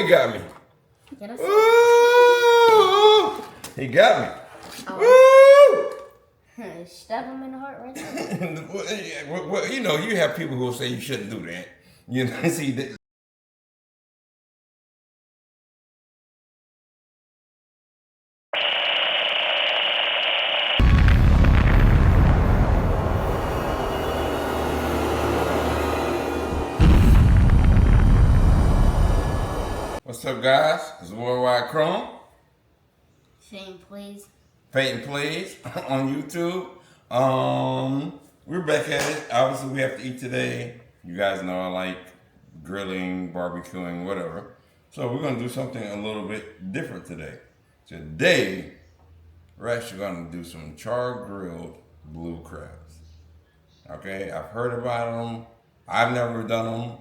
he got me. Ooh, he got me. Stab him in the heart right now. Well, you know, you have people who will say you shouldn't do that. You know, see that. What's up, guys? It's Worldwide Chrome. Fame, please. Peyton Plays on YouTube. We're back at it. Obviously, we have to eat today. You guys know I like grilling, barbecuing, whatever. So we're going to do something a little bit different today. Today, we're actually going to do some char-grilled blue crabs. Okay, I've heard about them. I've never done them,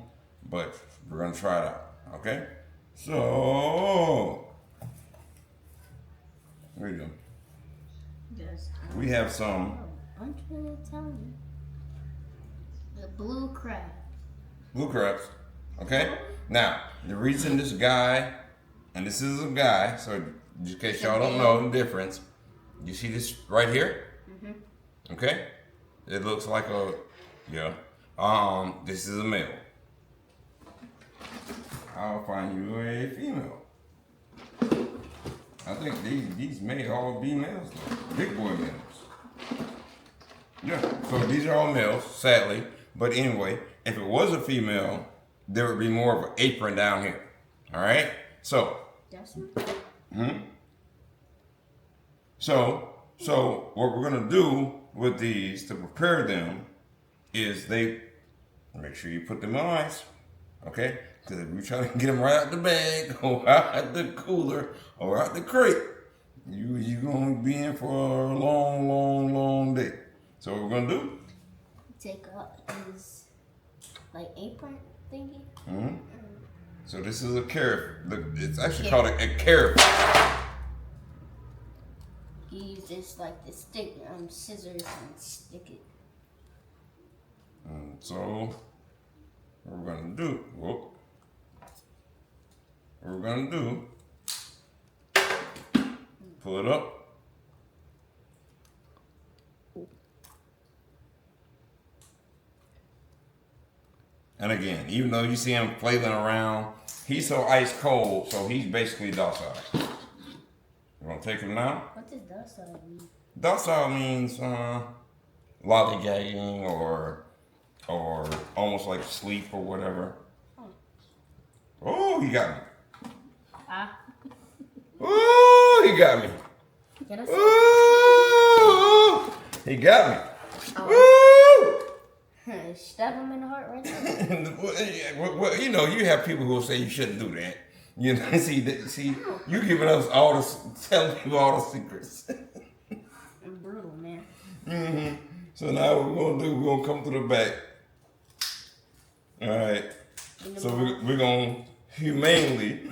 but we're going to try it out. Okay, so what are you doing? We have some bunch of Italian. The blue crab. blue crabs. Okay, now the reason this guy, and this is a guy, so just in case y'all don't know the difference, you see this right here? Okay, it looks like a, yeah. This is a male. I'll find you a female. I think these may all be males though. Big boy males. Yeah, so these are all males, sadly. But anyway, if it was a female, there would be more of an apron down here. Alright? So. So what we're gonna do with these to prepare them is make sure you put them on ice. Okay? Because if we try to get them right out the bag, or out the cooler, or out the crate, you're going to be in for a long, long, long day. So what we're going to do? Take up his, apron thingy. So this is a carrot. It's actually called a carrot. You use this, the stick, scissors and stick it. So what we're going to do, pull it up. And again, even though you see him flailing around, he's so ice cold, so he's basically docile. You want to take him now? What does docile mean? Docile means lollygagging or almost like sleep or whatever. Oh, he got me. Ooh, he got me. Ooh, he got me. Ooh. Stab him in the heart right now. Well, you know, you have people who will say you shouldn't do that. You know, see, you giving us telling people all the secrets. I'm brutal, man. So now what we're gonna do, we're gonna come to the back. All right. So we're gonna humanely,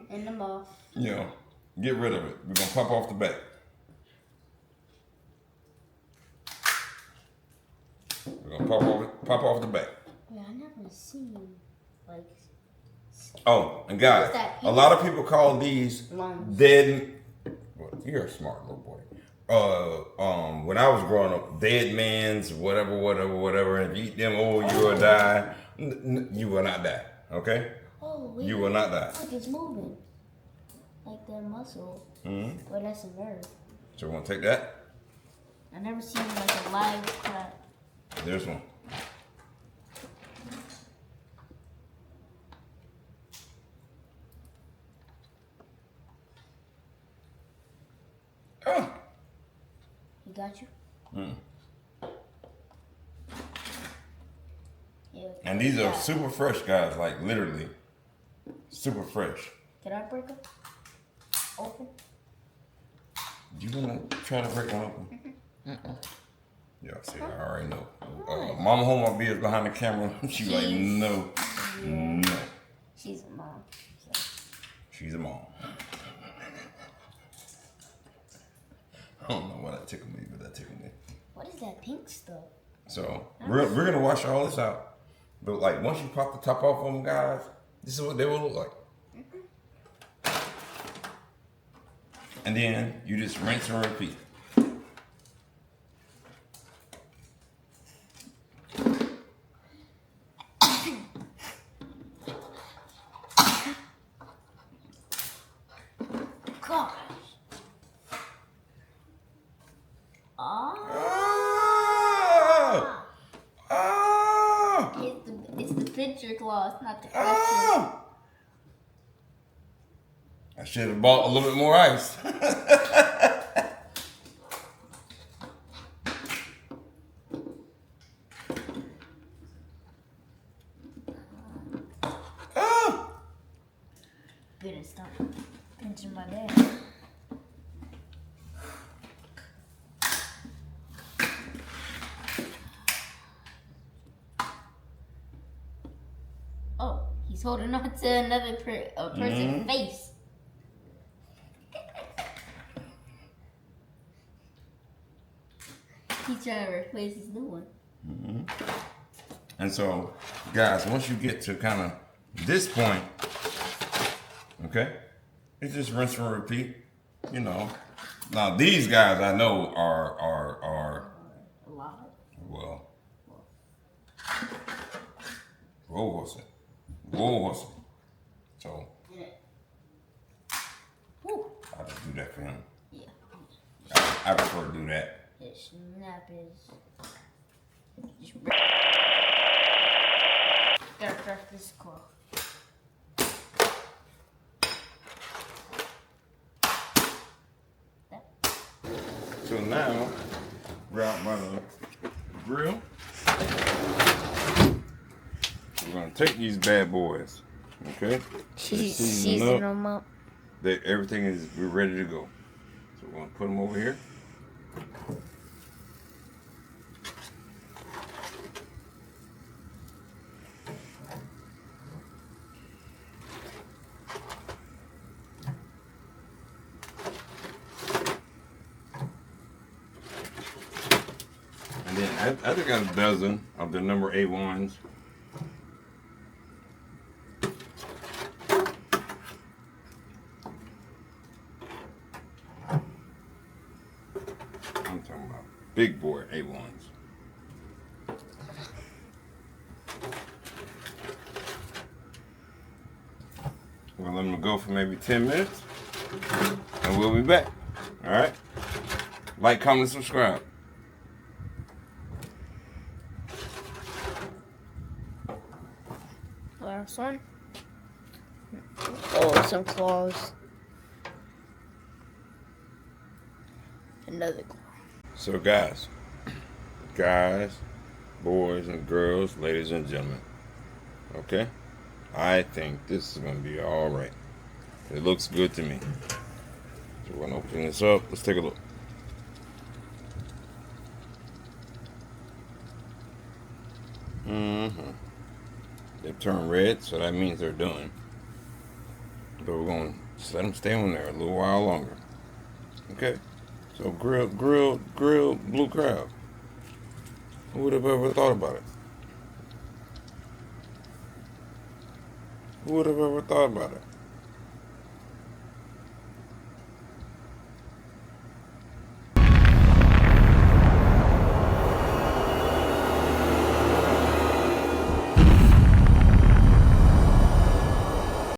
in the mouth. You know, get rid of it. We're gonna pop off the back. We're gonna pop off the back. Yeah, I never seen Oh, and guys, a lot of people call these dead. Well, you're a smart little boy. When I was growing up, dead man's whatever. If you eat them, you will die. You will not die. Okay? Oh, wait. You will not die. Look, it's moving. Like the muscle. Well, that's a nerve. So we're gonna take that. I never seen a live crab. There's one. Oh. He got you? Yeah, and these are super fresh, guys. Like literally, super fresh. Can I break them open? You wanna try to break one open? Yeah, see, I already know. Mama hold my beers behind the camera. She like, no, no. She's a mom. So. She's a mom. I don't know why that tickled me, but that tickled me. What is that pink stuff? So we're gonna wash all this out. But like once you pop the top off of them, guys, this is what they will look like. And then you just rinse and repeat. Gosh. Oh. It's the picture clause, not the question. I should have bought a little bit more ice. Better stop pinching my dad. Oh, he's holding on to another person's face. He's trying to replace his new one. And so, guys, once you get to kind of this point, okay, it's just rinse and repeat. You know, now these guys I know are A lot. well, whoa. So Yeah. Woo. I just do that for him. Yeah. I prefer to do that. His snap is. Gotta press this cloth. So now we're out by the grill. We're gonna take these bad boys, okay? Season them up. Everything is we're ready to go. So we're gonna put them over here. And then I think I got a dozen of the number 8 ones. I'm talking about big boy 8 ones. We'll let them go for maybe 10 minutes, and we'll be back. All right? Like, comment, subscribe. Last one. Oh, some claws. Another claw. So guys, boys and girls, ladies and gentlemen, okay? I think this is gonna be all right. It looks good to me. So we're gonna open this up. Let's take a look. They've turned red, so that means they're done. But we're gonna just let them stay on there a little while longer. Okay? So grilled blue crab. Who would have ever thought about it? Who would have ever thought about it?